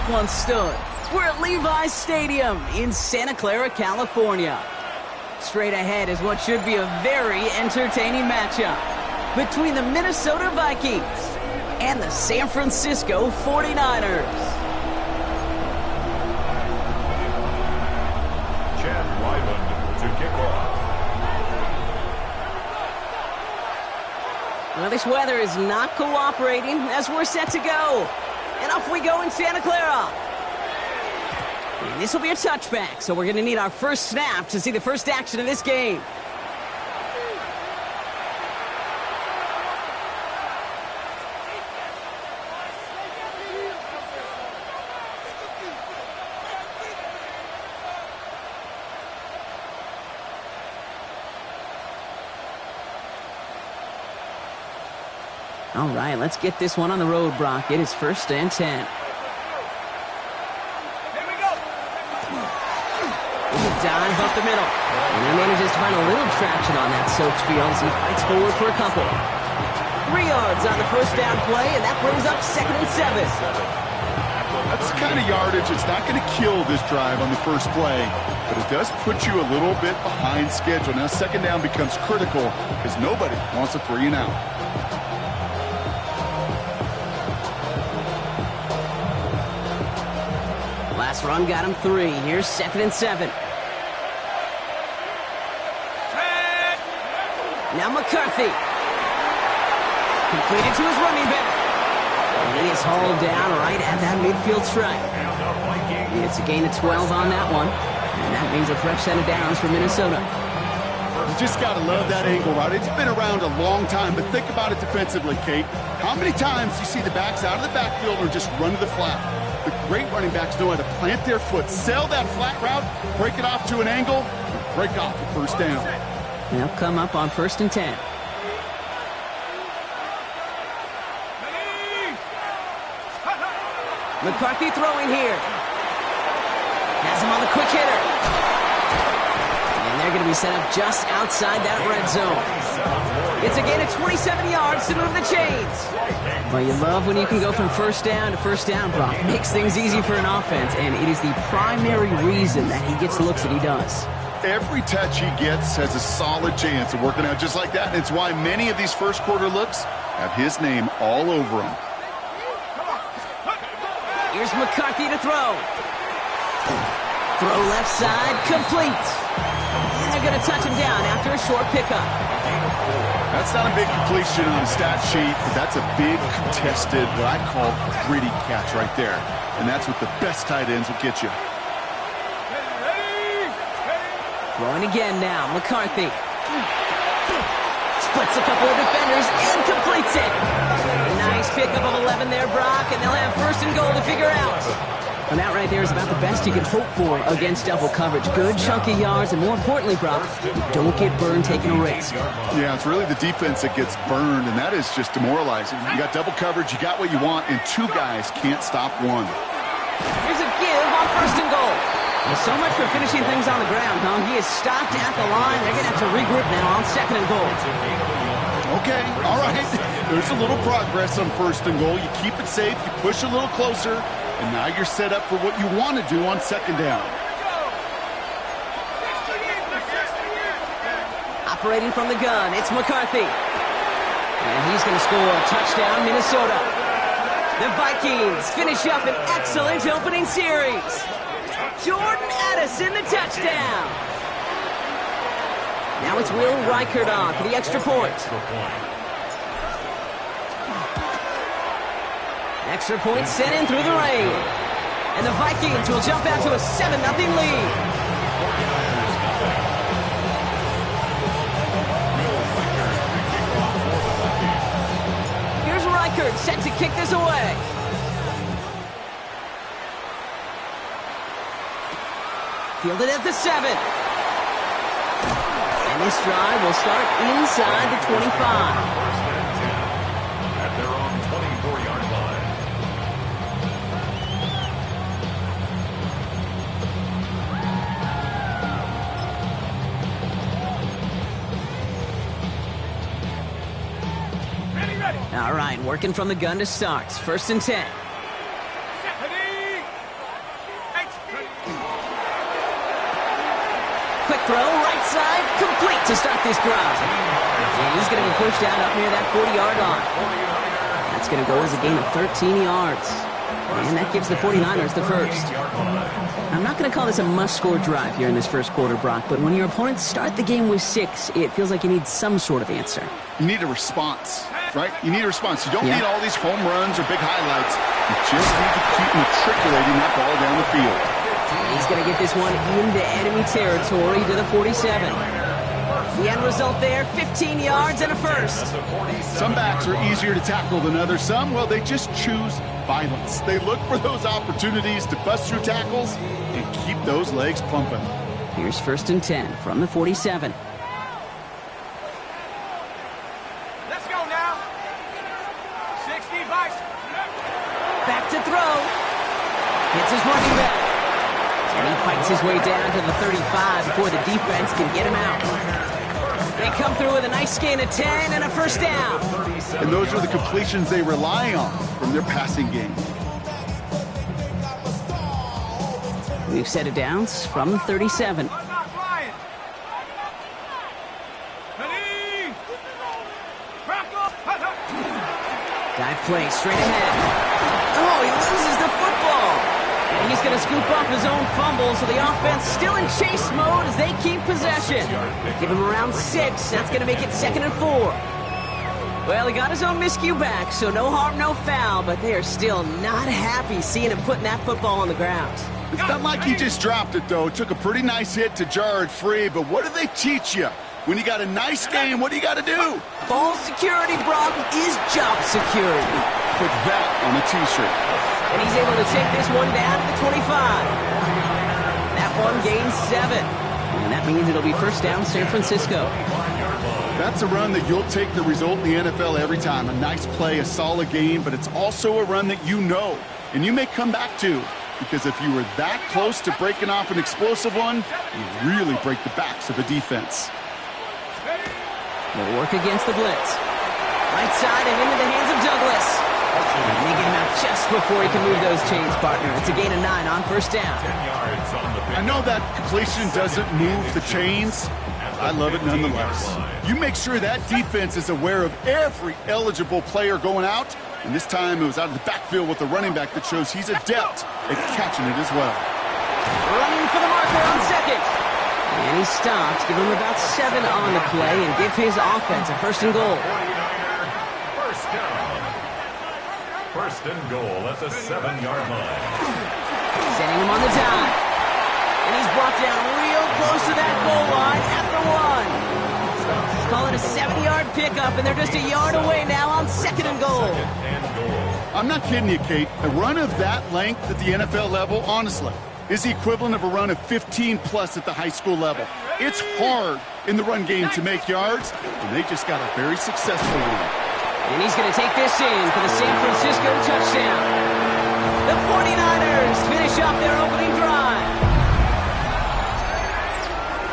Network once stood. We're at Levi's Stadium in Santa Clara, California. Straight ahead is what should be a very entertaining matchup between the Minnesota Vikings and the San Francisco 49ers. To kick off. Well, this weather is not cooperating as we're set to go. And off we go in Santa Clara. And this will be a touchback, so we're going to need our first snap to see the first action of this game. All right, let's get this one on the road, Brock. It is 1st and 10. Here we go. Dive up the middle. And he manages to find a little traction on that soaked field as he fights forward for a couple. 3 yards on the first down play, and that brings up 2nd and 7. That's the kind of yardage. It's not going to kill this drive on the first play, but it does put you a little bit behind schedule. Now, 2nd down becomes critical because nobody wants a 3 and out. Last run got him 3. Here's 2nd and 7. Now McCarthy. Completed to his running back. And he is hauled down right at that midfield stripe. It's a gain of 12 on that one. And that means a fresh set of downs for Minnesota. You just got to love that angle route. It's been around a long time, but think about it defensively, Kate. How many times do you see the backs out of the backfield or just run to the flat? The great running backs know how to plant their foot, sell that flat route, break it off to an angle, and break off the first down. They'll come up on 1st and 10. McCarthy throwing here. Has him on the quick hitter. And they're going to be set up just outside that red zone. It's a gain of 27 yards to move the chains. Well, you love when you can go from 1st down to 1st down, Brock. It makes things easy for an offense, and it is the primary reason that he gets the looks that he does. Every touch he gets has a solid chance of working out just like that, and it's why many of these first quarter looks have his name all over them. Here's McCarthy to throw. Throw left side, complete. And they're going to touch him down after a short pickup. That's not a big completion on a stat sheet, but that's a big contested, what I call gritty catch right there. And that's what the best tight ends will get you. Throwing again now, McCarthy. Splits a couple of defenders and completes it. Nice pickup of 11 there, Brock, and they'll have 1st and goal to figure out. And that right there is about the best you can hope for against double coverage. Good chunky yards, and more importantly, Brock, don't get burned taking a risk. Yeah, it's really the defense that gets burned, and that is just demoralizing. You got double coverage, you got what you want, and 2 guys can't stop one. Here's a give on 1st and goal. Well, so much for finishing things on the ground, huh? He is stopped at the line. They're going to have to regroup now on 2nd and goal. Okay, all right. There's a little progress on 1st and goal. You keep it safe, you push a little closer, and now you're set up for what you want to do on 2nd down. Operating from the gun, it's McCarthy. And he's going to score a touchdown, Minnesota. The Vikings finish up an excellent opening series. Jordan Addison, the touchdown. Now it's Will Reichert on for the extra point. Extra point sent in through the rain. And the Vikings will jump out to a 7-0 lead. Here's Reichert set to kick this away. Fielded at the 7. And this drive will start inside the 25. At their own 24-yard line. All right, working from the gun to start. 1st and 10. Quick throw, right side, complete to start this drive. And he's going to be pushed out up near that 40-yard line. That's going to go as a gain of 13 yards. And that gives the 49ers the first. I'm not going to call this a must-score drive here in this first quarter, Brock, but when your opponents start the game with 6, it feels like you need some sort of answer. You need a response, right? You need a response. You don't need all these home runs or big highlights. You just need to keep matriculating that ball down the field. He's going to get this one into enemy territory to the 47. The end result there, 15 yards and a first. Some backs are easier to tackle than others. Some, well, they just choose violence. They look for those opportunities to bust through tackles and keep those legs pumping. Here's 1st and 10 from the 47. Let's go now. 65. Back to throw. Hits his running back. And he fights his way down to the 35 before the defense can get him out. They come through with a nice gain of 10 and a first down. And those are the completions they rely on from their passing game. We've set it downs from the 37. Dive play straight ahead. Oh, he loses the football. And he's going to scoop up his own fumble, so the offense still in chase mode as they keep possession. Give him around 6. That's going to make it 2nd and 4. Well, he got his own miscue back, so no harm, no foul, but they are still not happy seeing him putting that football on the ground. It's not like he just dropped it, though. It took a pretty nice hit to jar it free, but what do they teach you? When you got a nice game, what do you got to do? Ball security, Brock, is job security. Put that on a T-shirt. And he's able to take this one down to the 25. That one gains 7. And that means it'll be first down San Francisco. That's a run that you'll take the result in the NFL every time. A nice play, a solid game, but it's also a run that you know and you may come back to. Because if you were that close to breaking off an explosive one, you really break the backs of a defense. They'll work against the blitz. Right side and into the hands of Douglas. And they get him out just before he can move those chains, partner. It's a gain of 9 on first down. I know that completion doesn't move the chains. I love it nonetheless. You make sure that defense is aware of every eligible player going out. And this time it was out of the backfield with the running back that shows he's adept at catching it as well. Running for the marker on 2nd. And he stops, give him about 7 on the play, and give his offense a 1st and goal. First down. 1st and goal at the 7-yard line. Setting him on the dive. And he's brought down real close to that goal line at the 1. Call it a 7-yard pickup, and they're just a yard away now on 2nd and goal. I'm not kidding you, Kate. A run of that length at the NFL level, honestly, is the equivalent of a run of 15-plus at the high school level. It's hard in the run game to make yards, and they just got a very successful one. And he's going to take this in for the San Francisco touchdown. The 49ers finish off their opening drive.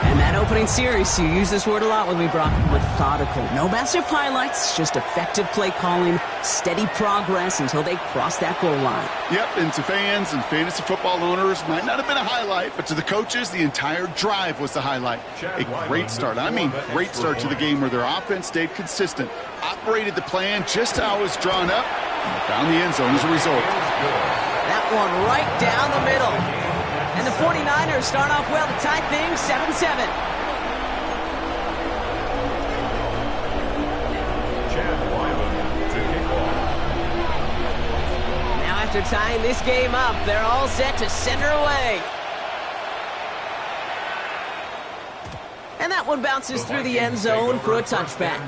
And that opening series, you use this word a lot with me, Brock, methodical. No massive highlights, just effective play calling, steady progress until they cross that goal line. Yep, and to fans and fantasy football owners, might not have been a highlight, but to the coaches, the entire drive was the highlight. A great start. I mean, great start to the game where their offense stayed consistent, operated the plan just how it was drawn up, and found the end zone as a result. That one right down the middle. And the 49ers start off well to tie things 7-7. Now after tying this game up, they're all set to send her away. And that one bounces through the end zone for a touchback.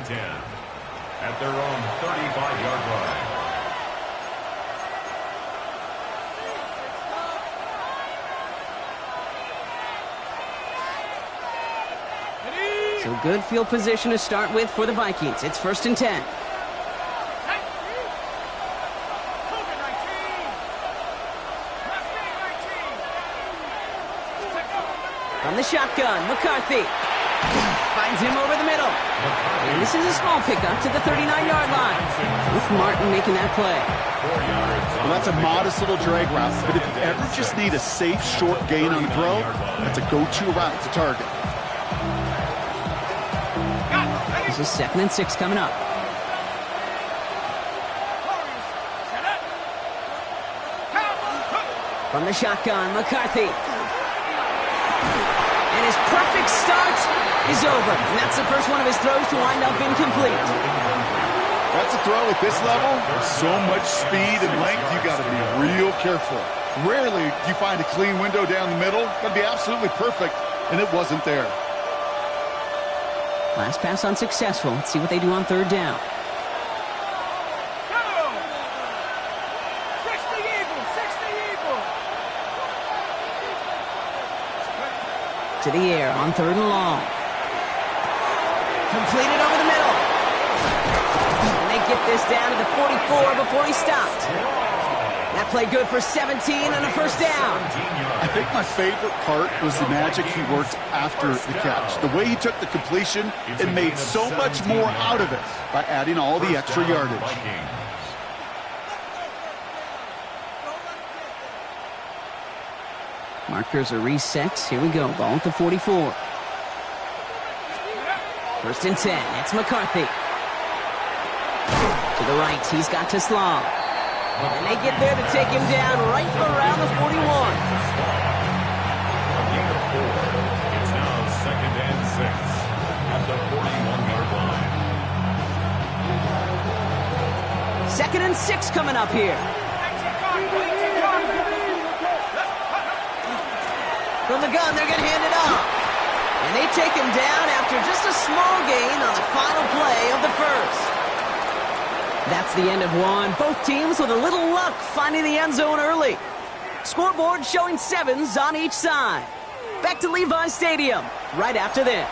At their own 35-yard line. So good field position to start with for the Vikings. It's 1st and 10. From the shotgun, McCarthy finds him over the middle. And this is a small pickup to the 39-yard line, with Martin making that play. Well, that's a modest little drag route, but if you ever just need a safe, short gain on the throw, that's a go-to route to target. This is 2nd and 6 coming up. From the shotgun, McCarthy. And his perfect start is over. And that's the first one of his throws to wind up incomplete. That's a throw at this level. With so much speed and length, you got to be real careful. Rarely do you find a clean window down the middle. That'd be absolutely perfect, and it wasn't there. Last pass unsuccessful. Let's see what they do on 3rd down. To the air on 3rd and long. Completed over the middle. And they get this down to the 44 before he stopped. That play good for 17 and a first down. I think my favorite part was the magic he worked after the catch. The way he took the completion and made so much more out of it by adding all the extra yardage. Markers are reset. Here we go. Ball at the 44. 1st and 10. It's McCarthy. To the right. He's got to Slaw. And they get there to take him down right around the 41. It's now 2nd and 6 at the 41-yard line. 2nd and 6 coming up here. From the gun, they're going to hand it off. And they take him down after just a small gain on the final play of the first. That's the end of one. Both teams with a little luck finding the end zone early. Scoreboard showing 7s on each side. Back to Levi Stadium right after this.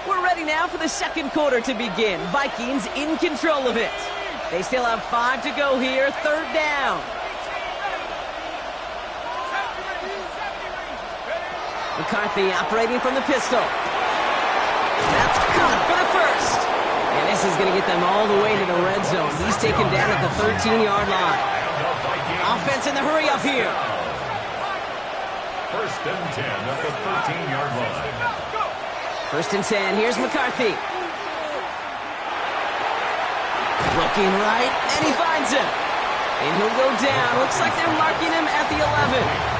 We're ready now for the 2nd quarter to begin. Vikings in control of it. They still have 5 to go here. 3rd down. McCarthy operating from the pistol. That's caught for the first. And this is going to get them all the way to the red zone. He's taken down at the 13-yard line. Offense in the hurry up here. 1st and 10 at the 13-yard line. 1st and 10. Here's McCarthy. Looking right, and he finds him. And he'll go down. Looks like they're marking him at the 11.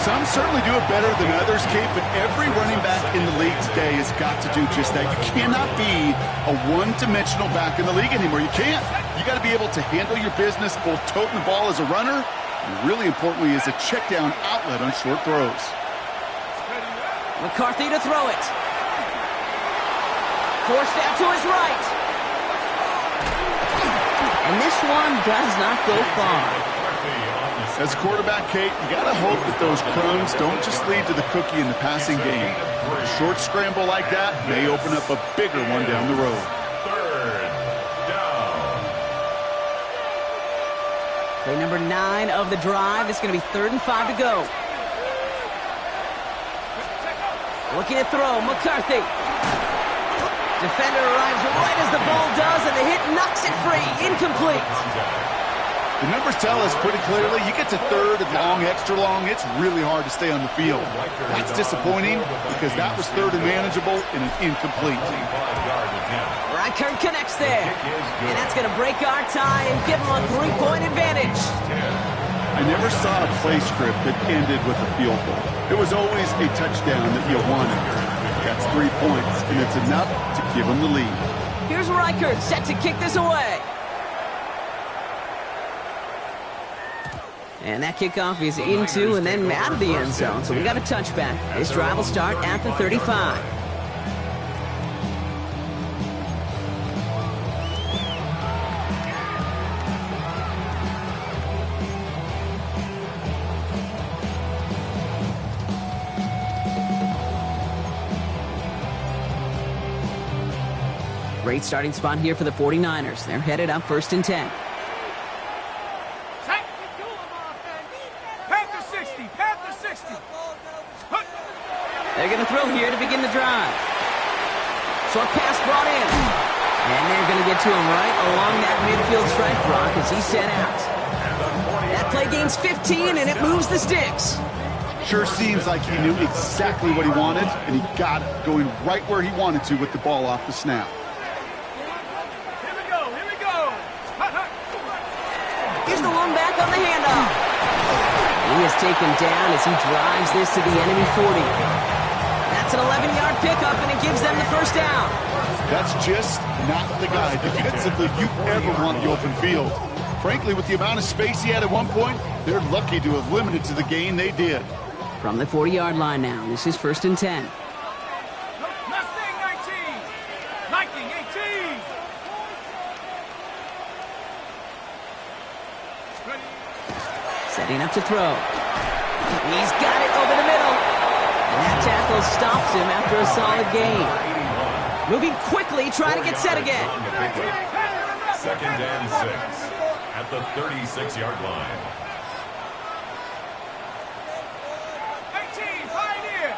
Some certainly do it better than others, Kate, but every running back in the league today has got to do just that. You cannot be a one-dimensional back in the league anymore. You can't. You got to be able to handle your business, both toting the ball as a runner, and really importantly as a check-down outlet on short throws. McCarthy to throw it. Forced out to his right. And this one does not go far. As a quarterback, Kate, you got to hope that those crumbs don't just lead to the cookie in the passing game. A short scramble like that may open up a bigger one down the road. 3rd down. Play number 9 of the drive. It's going to be 3rd and 5 to go. Looking to throw, McCarthy. Defender arrives right as the ball does, and the hit knocks it free. Incomplete. The numbers tell us pretty clearly, you get to 3rd and long, extra long, it's really hard to stay on the field. That's disappointing because that was 3rd and manageable and an incomplete. Reichert connects there. And that's going to break our tie and give him a 3-point advantage. I never saw a play script that ended with a field goal. It was always a touchdown that you wanted. That's 3 points, and it's enough to give them the lead. Here's Reichert set to kick this away. And that kickoff is into and then out of the end zone. So we got a touchback. This drive will start at the 35. Great starting spot here for the 49ers. They're headed up 1st and 10. They're going to throw here to begin the drive. Short pass brought in. And they're going to get to him right along that midfield stripe, Brock, as he's set out. That play gains 15, and it moves the sticks. Sure seems like he knew exactly what he wanted, and he got it, going right where he wanted to with the ball off the snap. Here we go, here we go. Here's the long back on the handoff. He is taken down as he drives this to the enemy 40. That's an 11-yard pickup, and it gives them the first down. That's just not the guy defensively you ever want the open field. Frankly, with the amount of space he had at one point, they're lucky to have limited to the gain they did. From the 40-yard line now, this is 1st and 10. Mustang 19. Viking 18. Setting up to throw. He's got it over the middle. And that tackle stops him after a solid gain. Moving quickly, trying to get set again. 2nd and 6 at the 36-yard line. 18, Pioneer.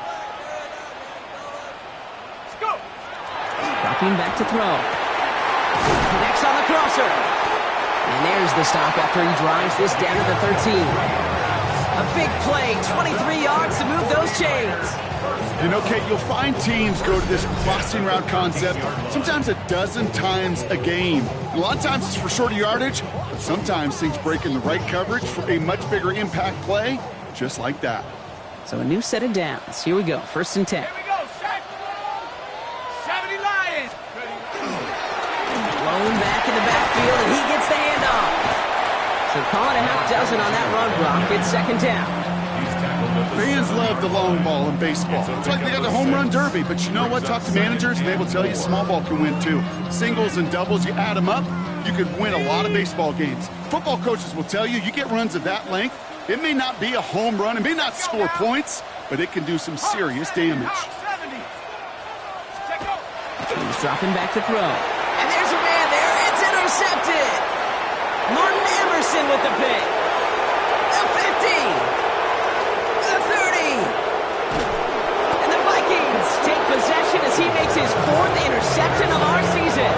Let's go. Dropping back to throw. Connects on the crosser. And there's the stop after he drives this down to the 13. A big play, 23 yards to move those chains. You know, Kate, you'll find teams go to this crossing route concept sometimes a dozen times a game. A lot of times it's for shorter yardage, but sometimes things break in the right coverage for a much bigger impact play, just like that. So a new set of downs. Here we go, 1st and 10. Here we go, set. 70 Lions. Blown back in the backfield, and he gets the handoff. So call it a half dozen on that run block. It's 2nd down. Fans love the long ball in baseball. It's like they got the home run derby, but you know what? Talk to managers, and they will tell you small ball can win too. Singles and doubles, you add them up, you could win a lot of baseball games. Football coaches will tell you, you get runs of that length, it may not be a home run, it may not score points, but it can do some serious damage. 70. Check out. He's dropping back to throw. And there's a man there. It's intercepted. Martin Emerson with the pick. The 50. The 30. And the Vikings take possession as he makes his 4th interception of our season.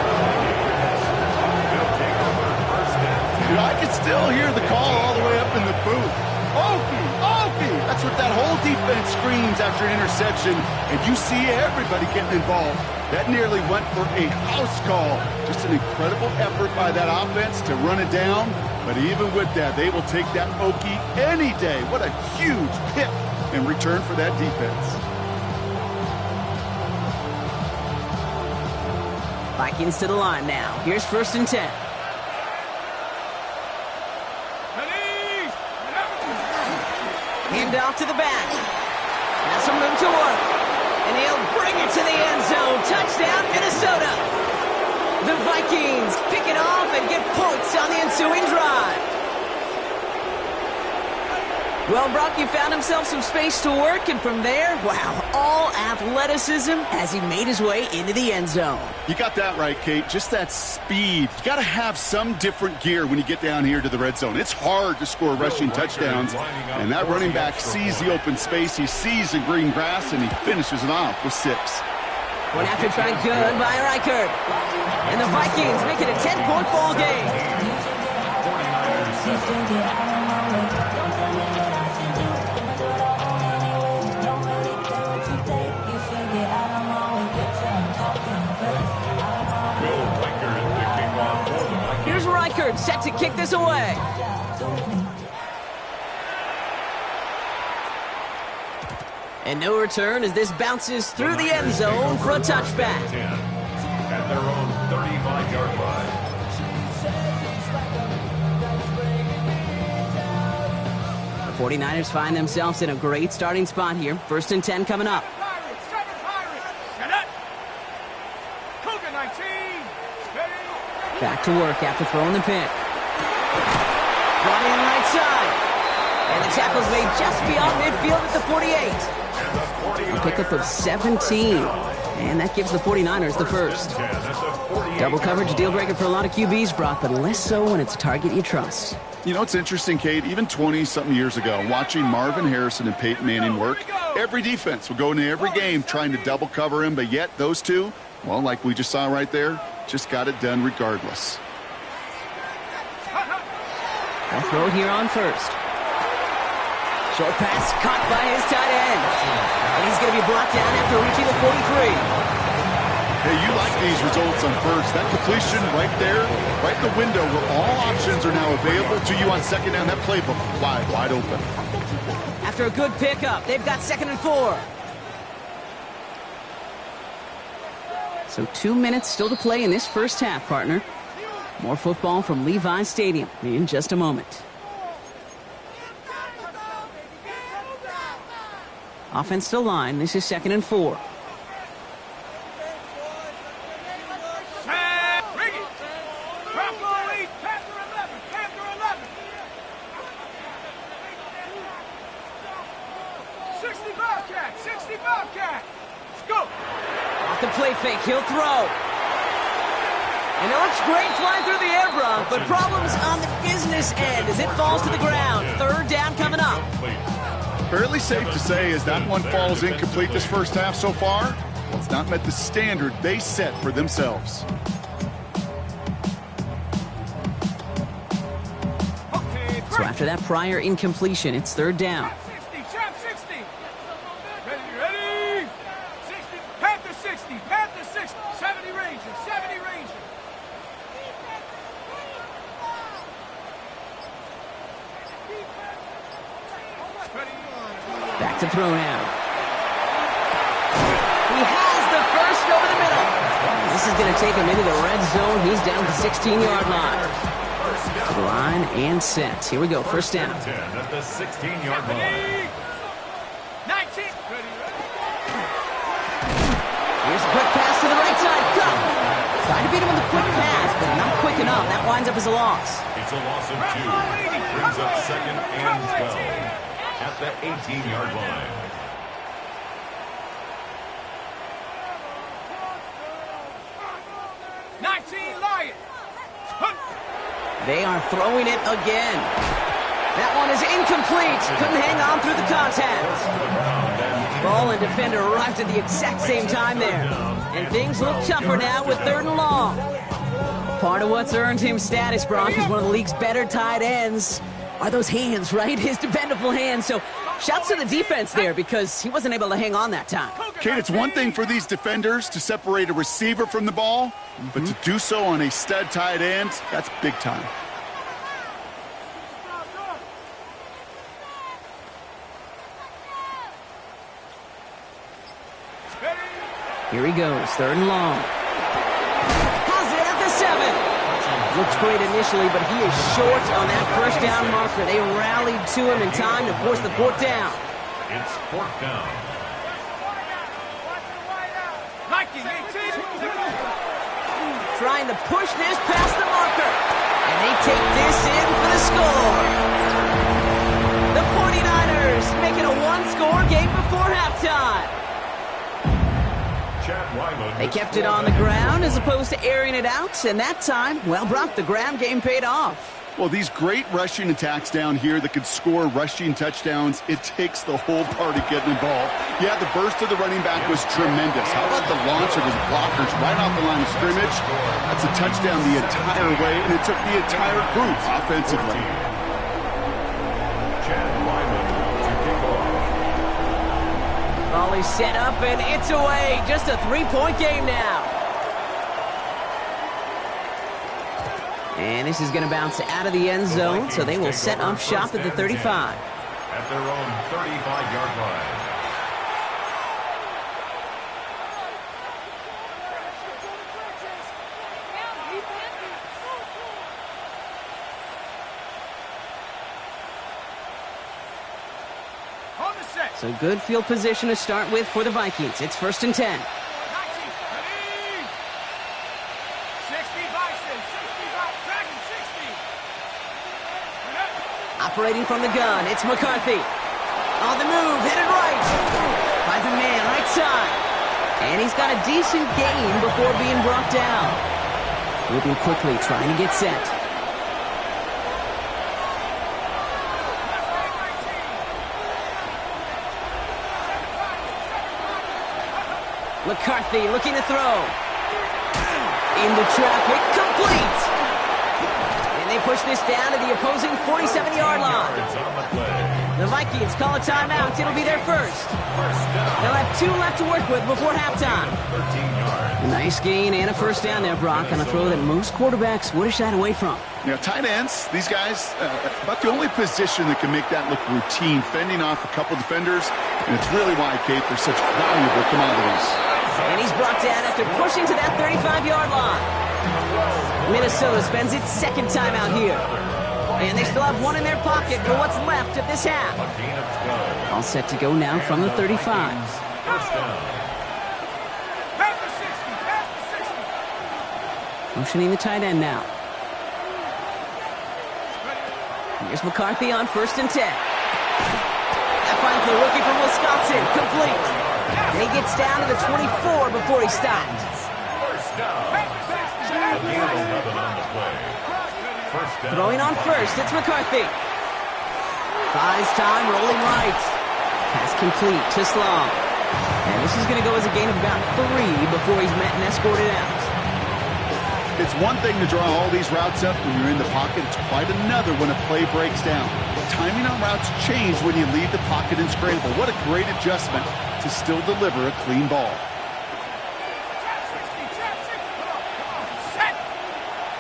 You know, I can still hear the call all the way up in the booth. Okie, Okie! That's what that whole defense screams after an interception, and you see everybody getting involved. That nearly went for a house call. Just an incredible effort by that offense to run it down, but even with that, they will take that Okie any day. What a huge pick in return for that defense. Vikings to the line now. Here's 1st and 10. Hand off to the back. Has some room to work. And he'll bring it to the end zone. Touchdown, Minnesota. The Vikings pick it off and get points on the ensuing drive. Well, Brock, he found himself some space to work, and from there, wow, all athleticism as he made his way into the end zone. You got that right, Kate. Just that speed. You got to have some different gear when you get down here to the red zone. It's hard to score rushing touchdowns, and that running back sees the open space, he sees the green grass, and he finishes it off with 6. One after try good by Reichert. And the Vikings make it a 10-point ball game. Here's Reichert set to kick this away. And no return as this bounces through the end zone for a touchback. At their own 35-yard line. The 49ers find themselves in a great starting spot here. 1st and 10 coming up. Back to work after throwing the pick. Brought in right side. And the tackle's made just beyond midfield at the 48. A pickup of 17. And that gives the 49ers the first. Double coverage deal breaker for a lot of QBs, Brock, but less so when it's a target you trust. You know, it's interesting, Kate, even 20-something years ago, watching Marvin Harrison and Peyton Manning work, every defense would go into every game trying to double cover him, but yet those two, well, like we just saw right there, just got it done regardless. They'll throw it here on first. Short pass caught by his tight end. And he's going to be brought down after reaching the 43. Hey, you like these results on first. That completion right there, right in the window where all options are now available to you on second down. That playbook wide open. After a good pickup, they've got 2nd and 4. So 2 minutes still to play in this first half, partner. More football from Levi Stadium in just a moment. Offense still line. This is 2nd and 4. Off the play fake, he'll throw. And it looks great flying through the air, Bronk, but problems on the business end as it falls to the ground. 3rd down coming up. Fairly safe to say as that one falls incomplete this first half so far, it's not met the standard they set for themselves. So after that prior incompletion, it's 3rd down. 60, jump 60. Ready? 60, Panther 60, Panther 60, 70 Ranger, 70 Ranger. Back to throw now. He has the first over the middle. This is going to take him into the red zone. He's down to the 16-yard line. Line and set. Here we go. First down. 10 at the 16-yard line. 19. Here's a quick pass to the right side. Go! Trying to beat him with a quick pass, but not quick enough. That winds up as a loss. It's a loss of 2. Brings up 2nd and 12 at the 18-yard line. They are throwing it again. That one is incomplete. Couldn't hang on through the contact. Ball and defender arrived at the exact same time there. And things look tougher now with 3rd and long. Part of what's earned him status, Bronk, is one of the league's better tight ends. Are those hands, right? His dependable hands. So shouts to the defense there because he wasn't able to hang on that time. Kate, it's one thing for these defenders to separate a receiver from the ball, but to do so on a stud tight end, that's big time. Here he goes, 3rd and long. Has it at the 7. Looks great initially, but he is short on that first down marker. They rallied to him in time to force the 4th down. It's 4th down. Trying to push this past the marker. And they take this in for the score. The 49ers make it a 1-score game before halftime. They kept it on the ground as opposed to airing it out, and that time, well, Brock, the ground game paid off. Well, these great rushing attacks down here that could score rushing touchdowns, it takes the whole party getting involved. Yeah, the burst of the running back was tremendous. How about the launch of his blockers right off the line of scrimmage? That's a touchdown the entire way, and it took the entire group offensively. Ball is set up, and it's away. Just a 3-point game now. And this is going to bounce out of the end zone, so they will set up shop at the 35. At their own 35-yard line. So good field position to start with for the Vikings. It's 1st and 10. Operating from the gun, it's McCarthy. On the move, headed right. Finds a man right side. And he's got a decent gain before being brought down. Moving quickly, trying to get set. McCarthy looking to throw. Into traffic, complete! And they push this down to the opposing 47-yard line. The Vikings call a timeout. It'll be their first. They'll have 2 left to work with before halftime. A nice gain and a first down there, Brock, on a throw that most quarterbacks would have shied away from. You know, tight ends, these guys, about the only position that can make that look routine, fending off a couple defenders, and it's really why, Kate, they're such valuable commodities. And he's brought down after pushing to that 35-yard line. Minnesota spends its second time out here. And they still have 1 in their pocket for what's left of this half. All set to go now from the 35. First down. Pass the 60. Pass the 60. Motioning the tight end now. Here's McCarthy on 1st and 10. That finds the rookie from Wisconsin. Complete. And he gets down to the 24 before he stopped. First down. A gain of 11 on the play. First down. Throwing on 1st, it's McCarthy. Buys time, rolling right. Pass complete to Sloan. And this is going to go as a gain of about 3 before he's met and escorted out. It's one thing to draw all these routes up when you're in the pocket. It's quite another when a play breaks down. Timing on routes change when you leave the pocket and scramble. What a great adjustment to still deliver a clean ball. Set.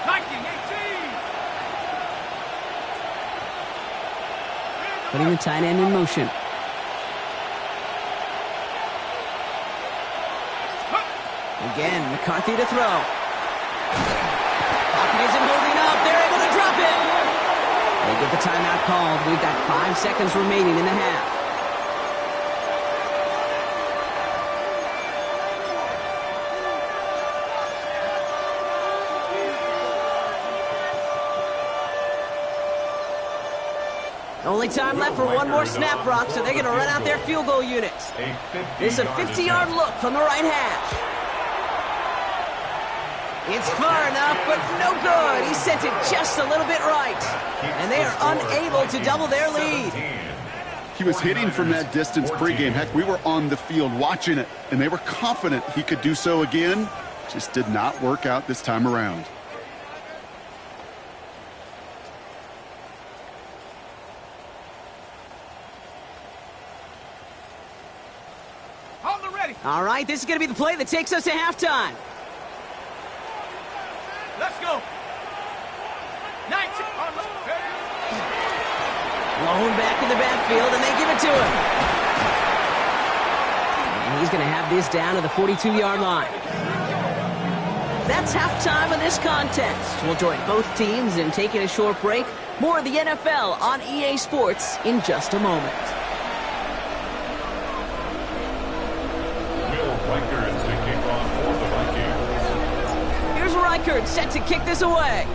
19-18. Putting the tight end in motion. Again, McCarthy to throw. Pocket isn't holding up. They're able to drop it. They get the timeout called. We've got 5 seconds remaining in the half. Only time left for one more snap, Brock, so they're going to run out their field goal units. This is a 50-yard look from the right hash. It's far enough, but no good. He sent it just a little bit right. And they are unable to double their lead. He was hitting from that distance pregame. Heck, we were on the field watching it, and they were confident he could do so again. Just did not work out this time around. On the ready. All right, this is going to be the play that takes us to halftime. Let's go. 19. Blown back in the backfield, and they give it to him. And he's going to have this down to the 42-yard line. That's halftime of this contest. We'll join both teams in taking a short break. More of the NFL on EA Sports in just a moment. Reichard to kick off for the Vikings. Here's Reichard set to kick this away.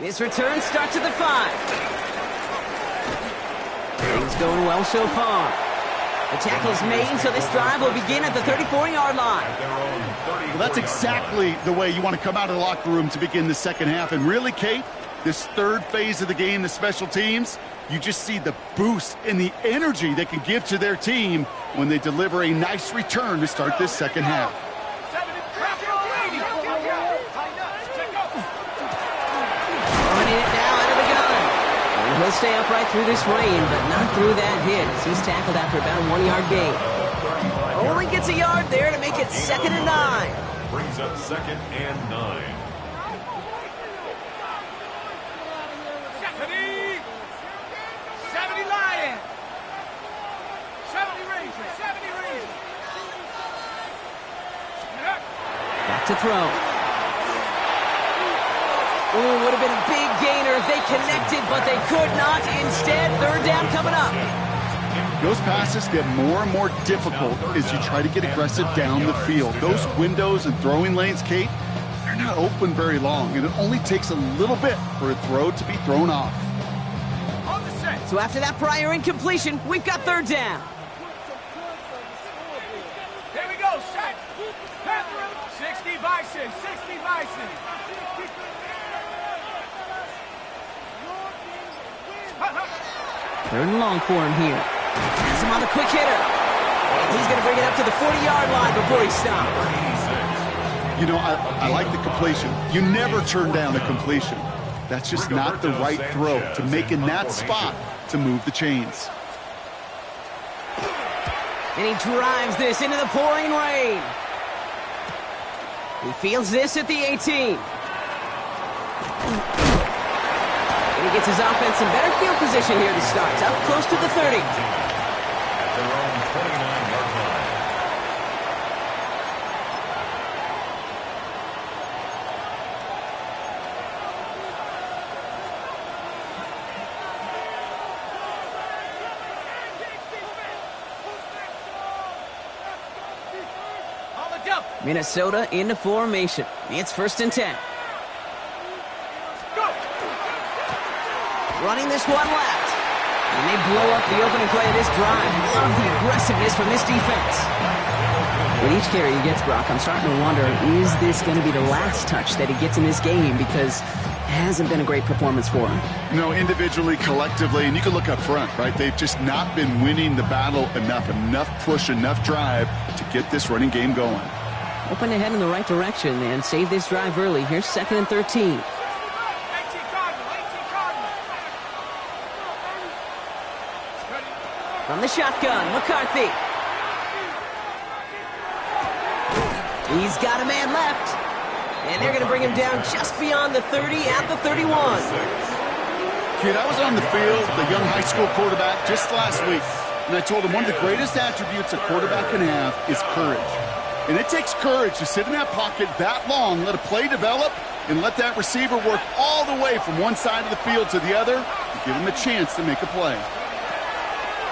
This return starts at the 5. Things going well so far. The tackle's made, so this drive will begin at the 34-yard line. Well, that's exactly the way you want to come out of the locker room to begin the second half. And really, Kate, this third phase of the game, the special teams, you just see the boost and the energy they can give to their team when they deliver a nice return to start this second half. Running it now out of the gun. And he'll stay upright through this rain, but not through that hit. He's tackled after about a 1-yard gain. Only gets a yard there to make it 2nd and 9. Brings up 2nd and 9. 70 Lions. 70 Rangers. 70 Rangers. Back to throw. Ooh, would have been a big gainer if they connected, but they could not. Instead, 3rd down coming up. Those passes get more and more difficult as you try to get aggressive down the field. Those windows and throwing lanes, Kate, they're not open very long, and it only takes a little bit for a throw to be thrown off. On the set. So after that prior incompletion, we've got 3rd down. Here we go. Set. 60 Bison. 60 Bison. 3rd and long for him here. Has him on the quick hitter. He's going to bring it up to the 40-yard line before he stopped. You know, I like the completion. You never turn down a completion. That's just not the right throw to make in that spot to move the chains. And he drives this into the pouring rain. He fields this at the 18. And he gets his offense in better field position here to start. Up close to the 30. At their own 29-yard line. Minnesota into formation. It's 1st and 10. Running this one left. And they blow up the opening play of this drive. Love the aggressiveness from this defense. With each carry he gets, Brock, I'm starting to wonder, is this going to be the last touch that he gets in this game? Because it hasn't been a great performance for him. You know, individually, collectively, and you can look up front, right? They've just not been winning the battle enough push, enough drive to get this running game going. Open ahead in the right direction and save this drive early. Here's 2nd and 13. From the shotgun, McCarthy. He's got a man left. And they're going to bring him down just beyond the 30 at the 31. Kid, I was on the field, the young high school quarterback, just last week. And I told him one of the greatest attributes a quarterback can have is courage. And it takes courage to sit in that pocket that long, let a play develop, and let that receiver work all the way from one side of the field to the other to give him a chance to make a play.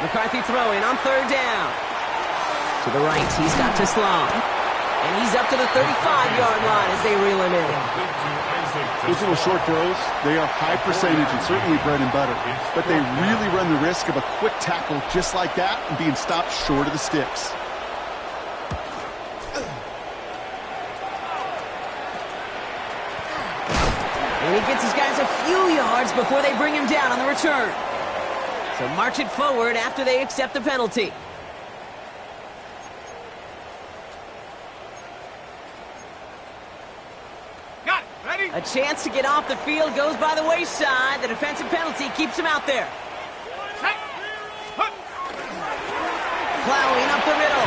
McCarthy throwing on 3rd down. To the right, he's got to Sloan. And he's up to the 35-yard line as they reel him in. Those little short throws, they are high percentage and certainly bread and butter. But they really run the risk of a quick tackle just like that and being stopped short of the sticks. And he gets his guys a few yards before they bring him down on the return. So march it forward after they accept the penalty. Got it. Ready? A chance to get off the field goes by the wayside. The defensive penalty keeps him out there. Set. Put. Plowing up the middle.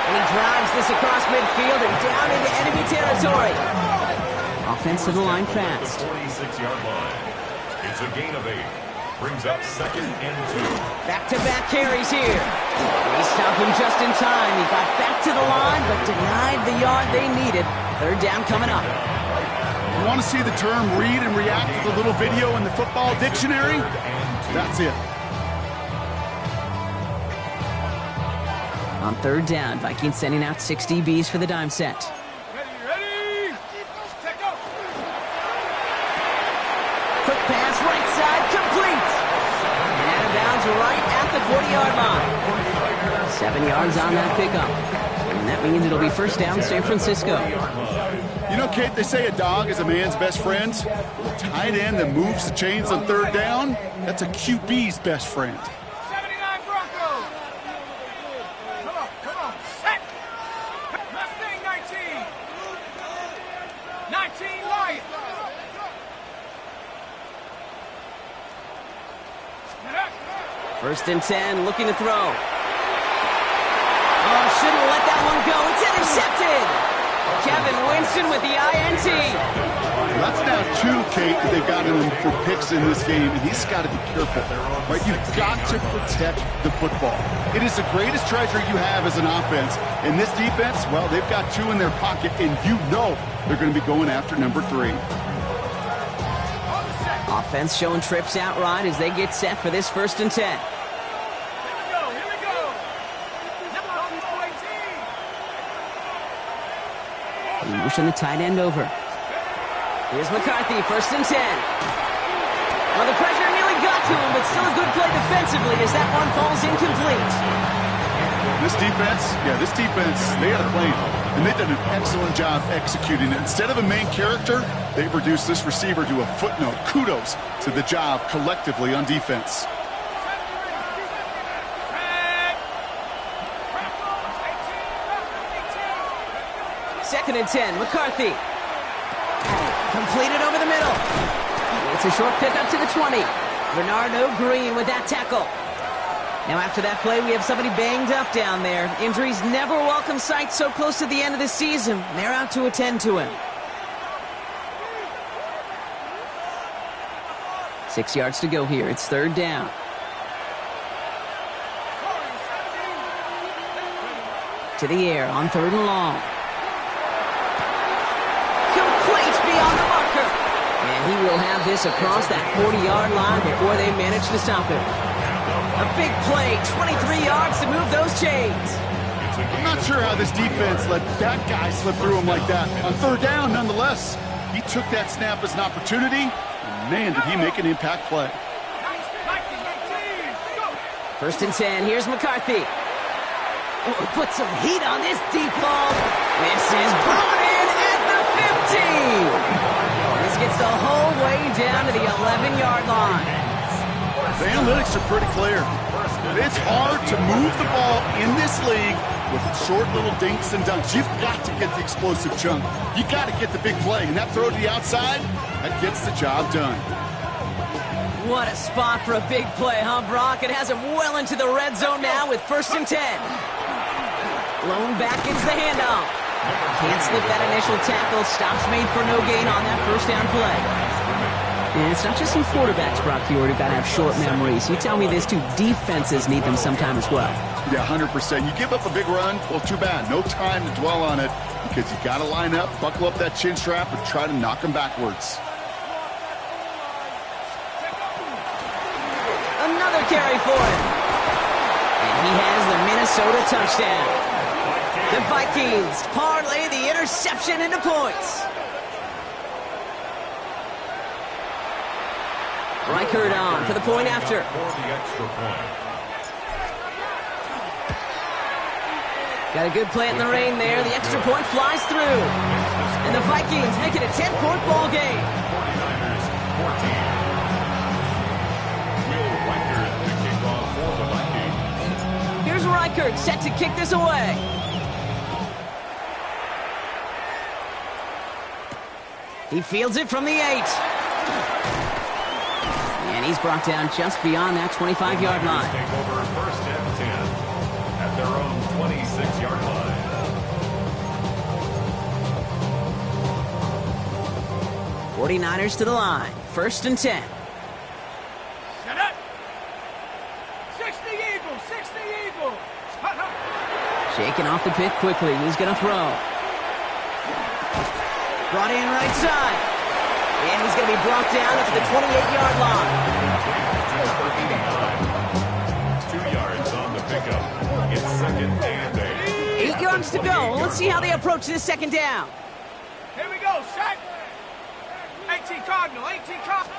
And he drives this across midfield and down into enemy territory. Offense to the line fast. 46-yard line. It's a gain of 8. Brings up 2nd and 2. Back-to-back carries here. He stopped him just in time. He got back to the line, but denied the yard they needed. 3rd down coming up. You want to see the term read and react to the little video in the football dictionary? That's it. On 3rd down, Vikings sending out 6 DBs for the dime set. Ready. Set, go. Quick pass, right side, complete. And out of bounds right at the 40-yard line. 7 yards on that pickup. And that means it'll be 1st down, San Francisco. You know, Kate, they say a dog is a man's best friend. A tight end that moves the chains on 3rd down, that's a QB's best friend. 79 Broncos. Come on. Set. Mustang 19. 19 Lions. 1st and 10, looking to throw. Oh, shouldn't let that one go. It's intercepted. Kevin Winston with the INT. Well, that's now 2, Kate, that they've gotten him for picks in this game, and he's got to be careful. Right? You've got to protect the football. It is the greatest treasure you have as an offense. And this defense, well, they've got 2 in their pocket, and you know they're going to be going after number 3. Offense showing trips out right as they get set for this 1st and 10. Here we go. Motion the tight end over. Here's McCarthy, 1st and 10. Well, the pressure nearly got to him, but still a good play defensively as that one falls incomplete. This defense, they had a plan, and they've done an excellent job executing it. Instead of a main character, they've reduced this receiver to a footnote. Kudos to the job collectively on defense. 2nd and 10, McCarthy. Completed over the middle. It's a short pickup to the 20. Bernardo Green with that tackle. Now after that play, we have somebody banged up down there. Injuries never welcome sight so close to the end of the season. They're out to attend to him. 6 yards to go here. It's 3rd down. To the air on 3rd and long. Complete beyond the marker. And he will have this across that 40-yard line before they manage to stop him. A big play, 23 yards to move those chains. I'm not sure how this defense let that guy slip through him like that. On 3rd down, nonetheless, he took that snap as an opportunity. And man, did he make an impact play. 1st and 10, here's McCarthy. Oh, put some heat on this deep ball. This is brought in at the 15. This gets the whole way down to the 11-yard line. The analytics are pretty clear. It's hard to move the ball in this league with short little dinks and dunks. You've got to get the explosive chunk. You got to get the big play. And that throw to the outside, that gets the job done. What a spot for a big play, huh, Brock? It has him well into the red zone now with 1st and 10. Blown back into the handoff. Can't slip that initial tackle. Stops made for no gain on that 1st down play. And it's not just some quarterbacks, Brock Huard, who got to have short memories. You tell me this too, defenses need them sometime as well. Yeah, 100%. You give up a big run, well, too bad. No time to dwell on it because you got to line up, buckle up that chin strap, and try to knock them backwards. Another carry for him. And he has the Minnesota touchdown. The Vikings parlay the interception into points. Reichert on for the point after. Got a good play in the rain there. The extra point flies through. And the Vikings make it a 10-point ball game. 49ers 14. Will Reichert to kick off for the Vikings. Here's Reichert set to kick this away. He fields it from the 8. And he's brought down just beyond that 25-yard line. Take over 1st and 10 at their own 26-yard line. '49ers to the line. 1st and 10. Set up. 60 Eagles, 60 Eagles. Shaking off the pit quickly. He's going to throw. Brought in right side. And he's going to be brought down at the 28-yard line. 2 yards on the pickup. It's 2nd and 8. 8 yards to go. Let's see how they approach this 2nd down. Here we go, set. 18 Cardinal, 18 Cardinal.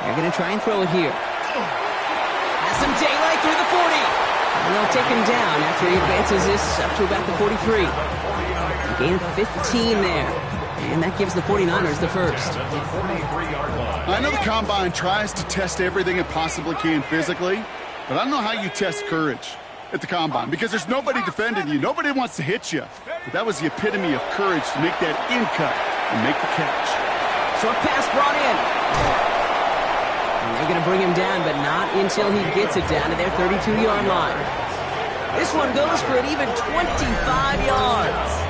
They're going to try and throw it here. Has some daylight through the 40. And they'll take him down after he advances this up to about the 43. A gain of 15 there. And that gives the 49ers the first. I know the Combine tries to test everything it possibly can physically, but I don't know how you test courage at the Combine because there's nobody defending you. Nobody wants to hit you. But that was the epitome of courage to make that in cut and make the catch. Short pass brought in. And they're going to bring him down, but not until he gets it down to their 32-yard line. This one goes for an even 25 yards.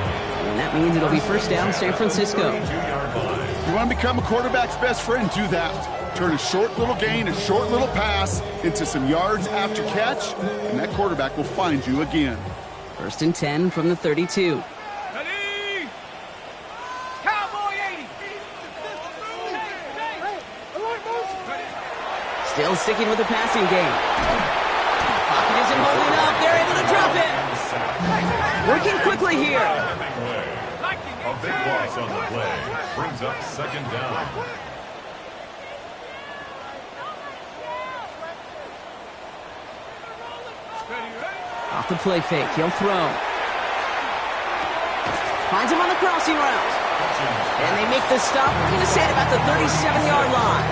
And that means it'll be 1st down San Francisco. You want to become a quarterback's best friend? Do that. Turn a short little gain, a short little pass into some yards after catch, and that quarterback will find you again. 1st and 10 from the 32. Ready. Cowboy 80. Still sticking with the passing game. Pocket isn't holding up. They're able to drop it. Working quickly here. A big loss on the play. Brings up 2nd down. Off the play fake. He'll throw. Finds him on the crossing route. And they make the stop. We're going to say at about the 37-yard line.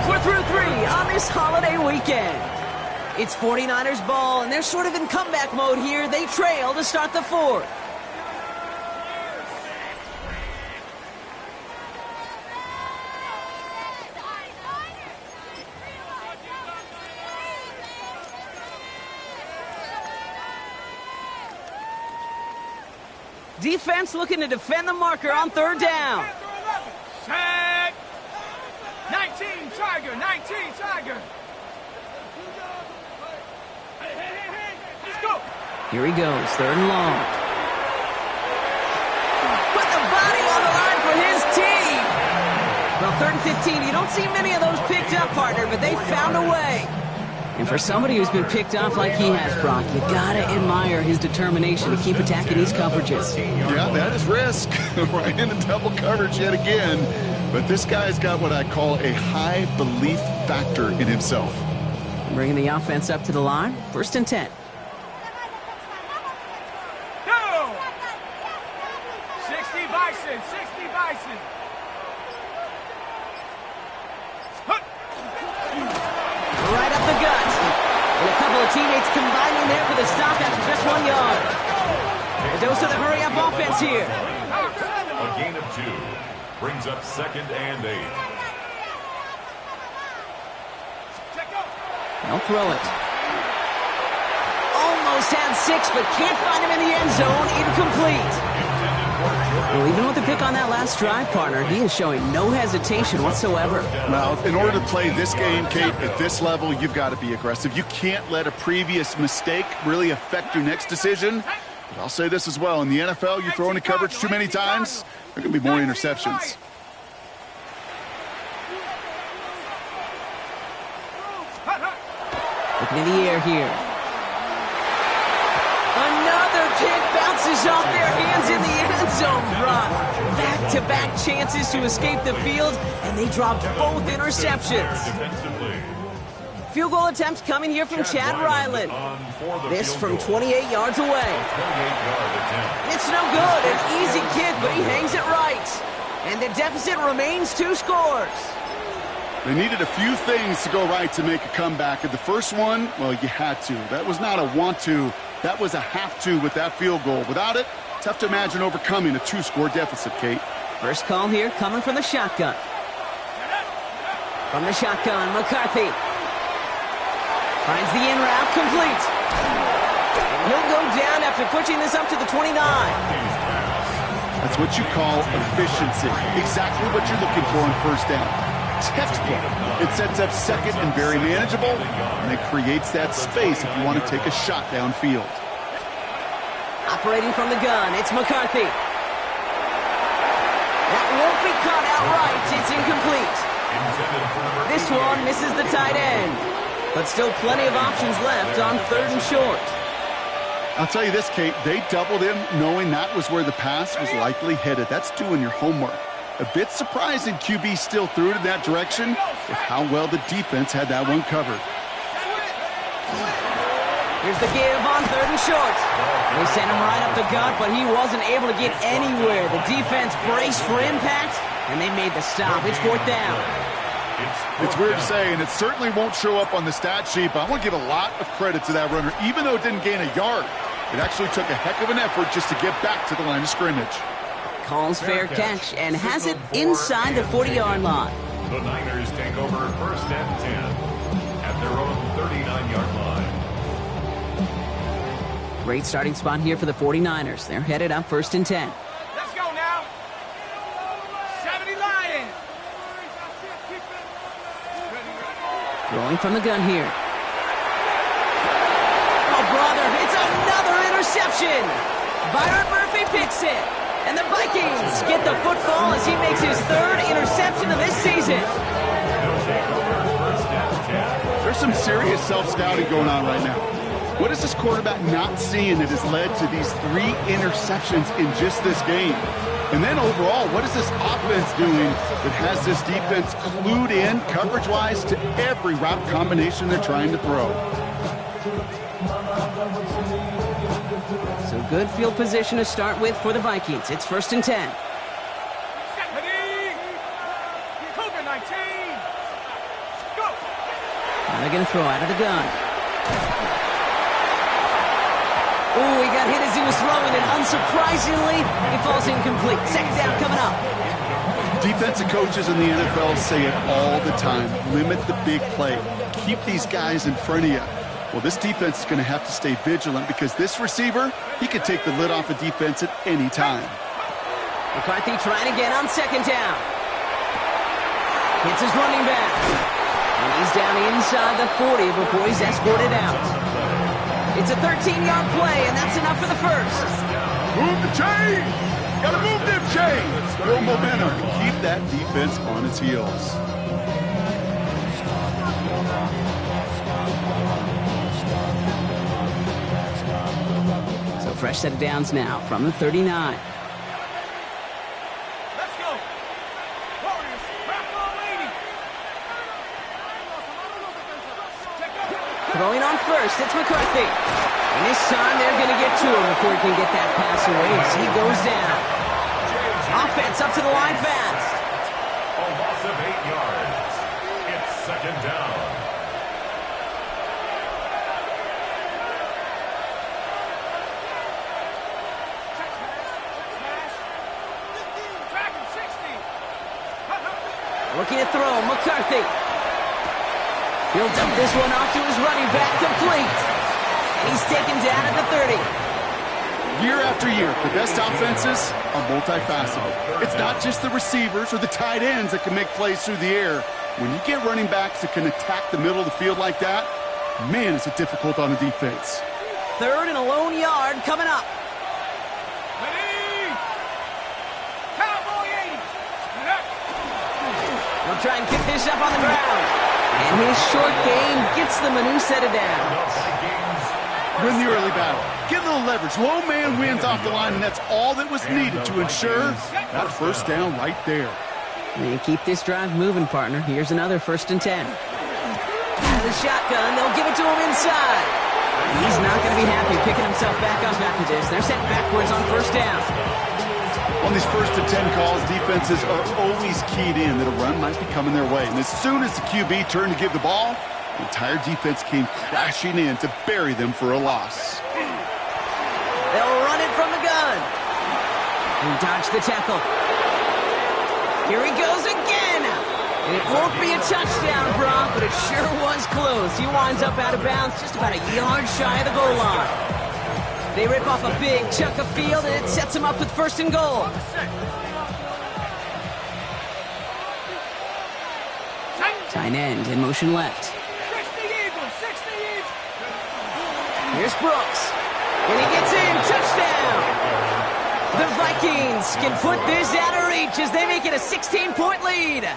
We're through 3 on this holiday weekend. It's 49ers ball, and they're sort of in comeback mode here. They trail to start the 4th. Defense looking to defend the marker on third down. Set. 19, Tiger. 19, Tiger. Let's go. Here he goes, third and long. Put the body on the line for his team. Well, third and 15, you don't see many of those picked up, partner, but they found a way. And for somebody who's been picked off like he has, Brock, you gotta admire his determination to keep attacking these coverages. Yeah, that is risk. Right into double coverage yet again. But this guy's got what I call a high belief factor in himself. Bringing the offense up to the line, first and 10. Go. 60 Bison. 60 Bison. Right up the gut. And a couple of teammates combining there for the stop after just 1 yard. A dose of the hurry-up offense here. A gain of 2. Brings up 2nd and 8. They'll throw it. Almost had 6, but can't find him in the end zone. Incomplete. Well, even with the pick on that last drive, partner, he is showing no hesitation whatsoever. Well, in order to play this game, Kate, at this level, you've got to be aggressive. You can't let a previous mistake really affect your next decision. But I'll say this as well. In the NFL, you throw into coverage too many times, there are going to be more interceptions. Looking in the air here. Another kick bounces off their hands in the end zone, Brock. Back-to-back chances to escape the field, and they dropped both interceptions. Field goal attempts coming here from Chad Ryland. This from 28 yards away. It's no good. An easy kick, but he hangs it right. And the deficit remains 2 scores. They needed a few things to go right to make a comeback. And the first one, well, you had to. That was not a want to. That was a have to with that field goal. Without it, tough to imagine overcoming a 2-score deficit, Kate. First call here coming from the shotgun. From the shotgun, McCarthy. Finds the in route, complete. And he'll go down after pushing this up to the 29. That's what you call efficiency. Exactly what you're looking for on first down. Textbook. It sets up second and very manageable, and it creates that space if you want to take a shot downfield. Operating from the gun, it's McCarthy. That won't be caught outright. It's incomplete. This one misses the tight end, but still plenty of options left on third and short. I'll tell you this, Kate, they doubled him knowing that was where the pass was likely headed. That's doing your homework. A bit surprising QB still threw it in that direction with how well the defense had that one covered. Here's the give on third and short. They sent him right up the gut, but he wasn't able to get anywhere. The defense braced for impact, and they made the stop. It's 4th down. It's weird to say, and it certainly won't show up on the stat sheet, but I want to give a lot of credit to that runner. Even though it didn't gain a yard, it actually took a heck of an effort just to get back to the line of scrimmage. Calls fair catch and has it inside the 40-yard line. The Niners take over 1st and 10 at their own 39-yard line. Great starting spot here for the 49ers. They're headed up 1st and 10. Let's go now. 70 Lions. Throwing from the gun here. Oh, brother, it's another interception. Byron Murphy picks it. And the Vikings get the football as he makes his 3rd interception of this season. There's some serious self-scouting going on right now. What is this quarterback not seeing that has led to these 3 interceptions in just this game? And then overall, what is this offense doing that has this defense clued in, coverage-wise, to every route combination they're trying to throw? So good field position to start with for the Vikings. It's 1st and 10. Cougar 19. Go. Now they're going to throw out of the gun. Oh, he got hit as he was throwing, and unsurprisingly, he falls incomplete. 2nd down coming up. Defensive coaches in the NFL say it all the time. Limit the big play. Keep these guys in front of you. Well, this defense is going to have to stay vigilant because this receiver, he could take the lid off a defense at any time. McCarthy trying again on second down. Hits his running back. And he's down inside the 40 before he's escorted out. It's a 13-yard play, and that's enough for the first. Move the chains! Gotta move them chains! Build momentum and keep that defense on its heels. So fresh set of downs now from the 39. Let's go. Warriors, back on 80. Throwing on first, it's McCarthy. And this time they're going to get to him before he can get that pass away as he goes down. Offense up to the line fast. A loss of 8 yards. It's second down. Track him, 60. Looking to throw, McCarthy. He'll dump this one off to his running back, complete. And he's taken down at the 30. Year after year, the best offenses are multifaceted. It's not just the receivers or the tight ends that can make plays through the air. When you get running backs that can attack the middle of the field like that, man, is it difficult on a defense. Third and a lone yard coming up. Ready. Cowboy 80. He'll try and kick this up on the ground. And his short game gets them a new set of downs. Win the early battle. Get a little leverage. Low man wins off the line, and that's all that was needed to ensure that first down right there. And keep this drive moving, partner. Here's another 1st and 10. Out of the shotgun, they'll give it to him inside. And he's not going to be happy picking himself back up after this. They're sent backwards on first down. On these 1st and 10 calls, defenses are always keyed in that a run might be coming their way. And as soon as the QB turned to give the ball, the entire defense came crashing in to bury them for a loss. They'll run it from the gun. He dodged the tackle. Here he goes again. And it won't be a touchdown, Brock, but it sure was close. He winds up out of bounds just about a yard shy of the goal line. They rip off a big chunk of field, and it sets him up with 1st and goal. Tight end in motion left. 60 Eagles, 60 Eagles. Here's Brooks. And he gets in. Touchdown. The Vikings can put this out of reach as they make it a 16-point lead.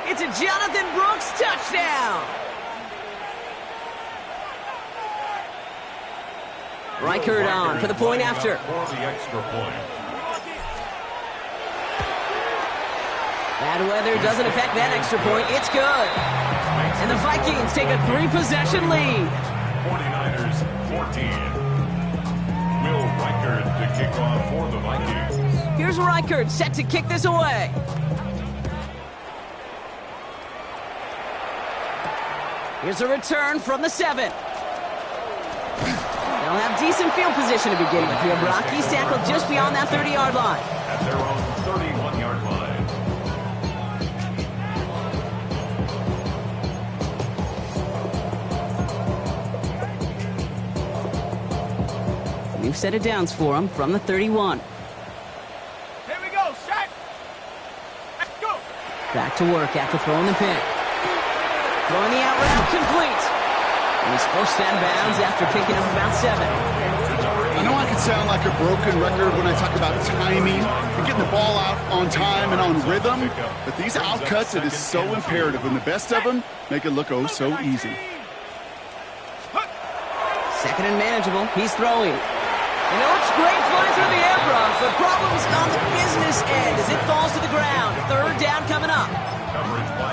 It's a Jonathan Brooks touchdown. Reichert on for the point after. For the extra point. Bad weather doesn't affect that extra point. It's good. And the Vikings take a 3-possession lead. 49ers 14. Will Reichert to kick off for the Vikings. Here's Reichert set to kick this away. Here's a return from the 7. They'll have decent field position to begin with here, Brock. He's tackled just beyond that 30-yard line. At their own 31-yard line. New set of downs for him from the 31. Here we go, set. Let's go. Back to work after throwing the pick. Throwing the out route complete. And he's forced out of bounds after picking up about 7. I know I can sound like a broken record when I talk about timing and getting the ball out on time and on rhythm, but these outcuts, it is so imperative, and the best of them make it look oh so easy. 2nd and manageable. He's throwing. And it looks great flying through the air, Brock, but problems on the business end as it falls to the ground. 3rd down coming up.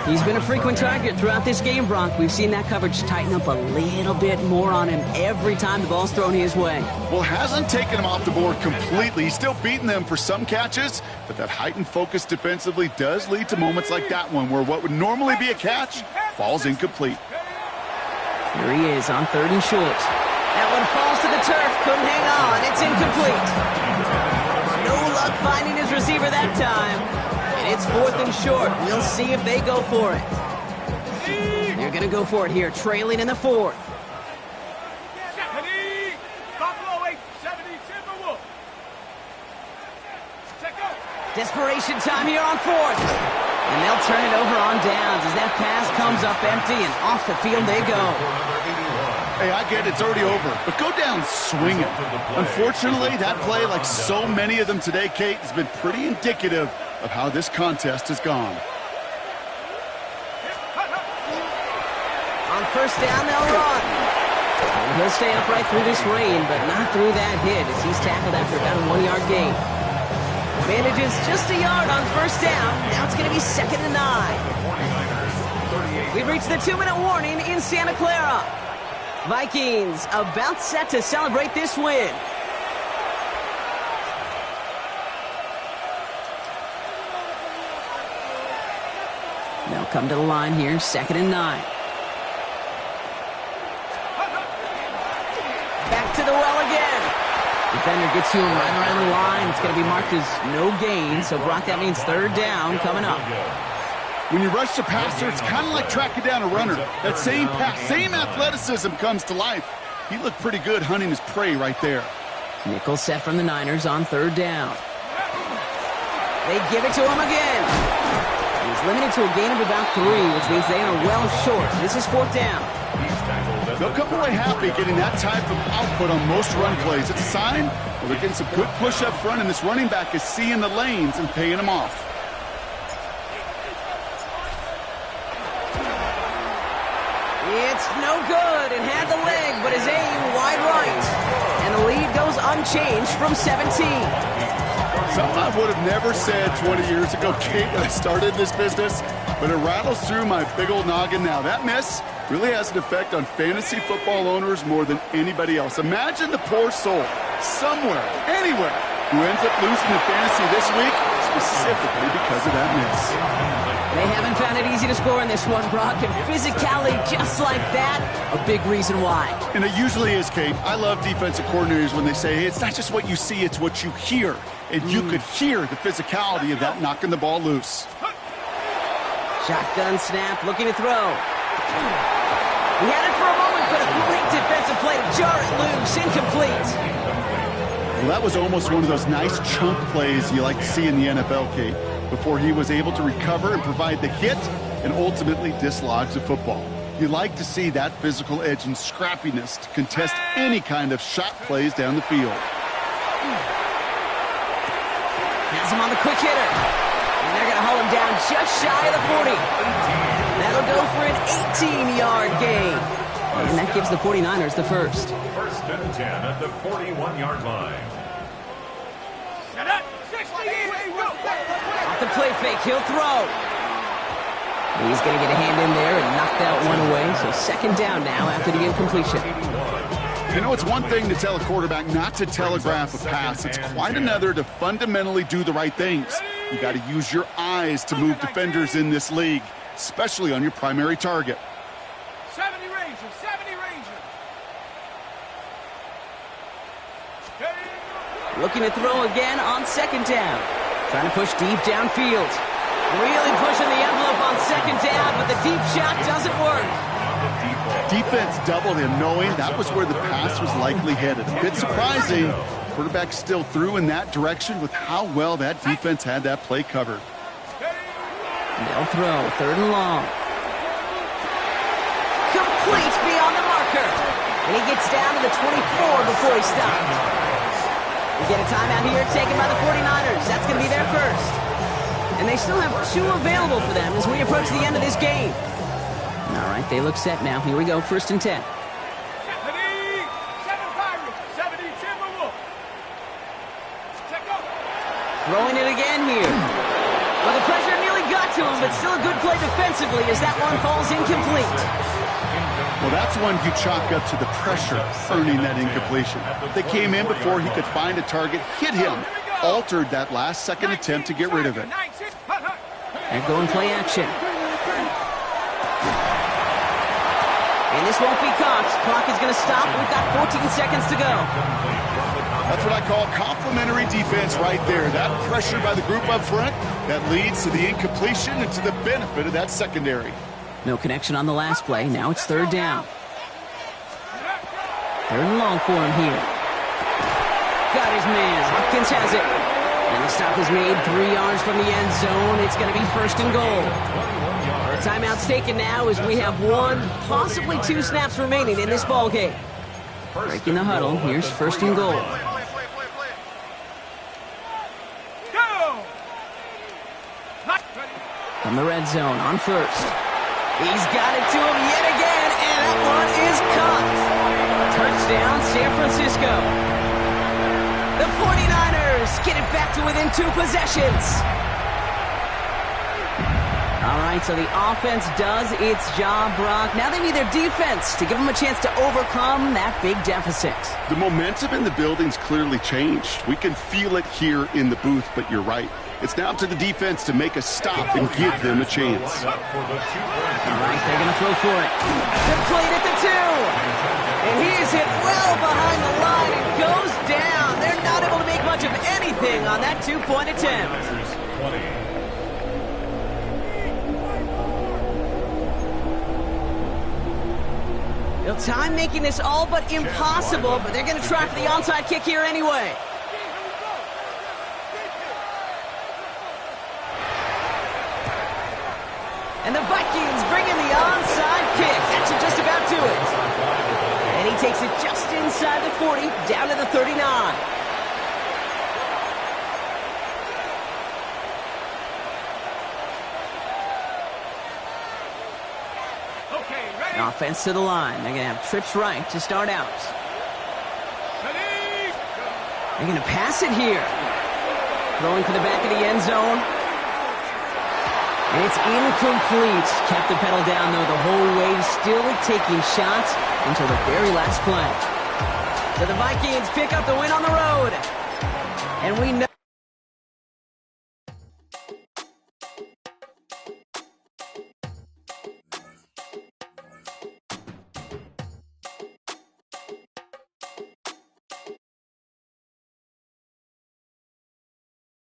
He's been a frequent target throughout this game, Brock. We've seen that coverage tighten up a little bit more on him every time the ball's thrown his way. Well, hasn't taken him off the board completely. He's still beating them for some catches, but that heightened focus defensively does lead to moments like that one where what would normally be a catch falls incomplete. Here he is on 3rd and short. That one falls to the turf. Couldn't hang on. It's incomplete. No luck finding his receiver that time. And it's 4th and short. We'll see if they go for it. They're going to go for it here, trailing in the 4th. Desperation time here on fourth. And they'll turn it over on downs as that pass comes up empty and off the field they go. Hey, I get it's already over, but go down swinging. Unfortunately, that play, like so many of them today, Kate, has been pretty indicative of how this contest has gone. On first down, they'll run. And he'll stay upright through this rain, but not through that hit as he's tackled after about a 1-yard gain. Manages just a yard on first down. Now it's going to be 2nd and 9. We've reached the 2-minute warning in Santa Clara. Vikings about set to celebrate this win. They'll come to the line here, 2nd and 9. Back to the well again. Defender gets to him right around the line. It's going to be marked as no gain. So, Brock, that means 3rd down coming up. When you rush the passer, it's kind of like tracking down a runner. That same pass, same athleticism comes to life. He looked pretty good hunting his prey right there. Nickel set from the Niners on 3rd down. They give it to him again. He's limited to a gain of about 3, which means they are well short. This is 4th down. They'll come away happy getting that type of output on most run plays. It's a sign well, they're getting some good push up front, and this running back is seeing the lanes and paying them off. It's no good. It had the leg, but his aim wide right. And the lead goes unchanged from 17. Something I would have never said 20 years ago, Kate, when I started this business, but it rattles through my big old noggin now. That miss really has an effect on fantasy football owners more than anybody else. Imagine the poor soul, somewhere, anywhere, who ends up losing in fantasy this week, specifically because of that miss. They haven't found it easy to score in this one, Brock, and physicality just like that, a big reason why. And it usually is, Kate. I love defensive coordinators when they say, hey, it's not just what you see, it's what you hear. And you could hear the physicality of that knocking the ball loose. Shotgun snap, looking to throw. He had it for a moment, but a great defensive play to jar it loose, incomplete. Well, that was almost one of those nice chunk plays you like to see in the NFL, Kate, before he was able to recover and provide the hit and ultimately dislodge the football. You like to see that physical edge and scrappiness to contest any kind of shot plays down the field. Has him on the quick hitter. And they're going to haul him down just shy of the 40. That'll go for an 18-yard gain. And that gives the 49ers the first. 1st and 10 at the 41-yard line. Off the play fake, he'll throw. He's going to get a hand in there and knock that one away. So 2nd down now after the incompletion. You know, it's one thing to tell a quarterback not to telegraph a pass. It's quite another to fundamentally do the right things. You got to use your eyes to move defenders in this league, especially on your primary target. 70 Rangers, 70 Rangers. Looking to throw again on 2nd down. Trying to push deep downfield. Really pushing the envelope on 2nd down, but the deep shot doesn't work. Defense doubled him, knowing that was where the pass was likely headed. A bit surprising. Quarterback still threw in that direction with how well that defense had that play covered. They'll throw 3rd and long. Complete beyond the marker. And he gets down to the 24 before he stopped. We get a timeout here taken by the 49ers. That's going to be their first. And they still have 2 available for them as we approach the end of this game. All right, they look set now. Here we go, 1st and 10. 70 Pirates, 70 Timberwolves. Check up. Throwing it again here. Well, the pressure nearly got to him, but still a good play defensively as that one falls incomplete. Well, that's one you chalk up to the pressure earning that incompletion. They came in before he could find a target, hit him, altered that last-second attempt to get rid of it. And going play action. And this won't be caught. Clock is going to stop. We've got 14 seconds to go. That's what I call complimentary defense right there. That pressure by the group up front, that leads to the incompletion and to the benefit of that secondary. No connection on the last play. Now it's 3rd down. 3rd and long for him here. Got his man. Hopkins has it. And the stop is made 3 yards from the end zone. It's going to be first and goal. The timeout's taken now as we have 1, possibly 2 snaps remaining in this ball game. Breaking the huddle, here's first and goal. From the red zone on first. He's got it to him yet again, and that one is caught. Touchdown, San Francisco. The 49ers get it back to within 2 possessions. All right, so the offense does its job, Brock. Now they need their defense to give them a chance to overcome that big deficit. The momentum in the building's clearly changed. We can feel it here in the booth, but you're right. It's now up to the defense to make a stop and give them a chance. All right, they're going to throw for it. They're played at the 2. And he is hit well behind the line and goes down. They're not able to make much of anything on that 2-point attempt. Time making this all but impossible, but they're going to try for the onside kick here anyway. And the Vikings bring in the onside kick. That should just about do it. And he takes it just inside the 40, down to the 39. Offense to the line. They're going to have trips right to start out. They're going to pass it here. Throwing for the back of the end zone. And it's incomplete. Kept the pedal down, though, the whole way, still taking shots until the very last play. So the Vikings pick up the win on the road. And we know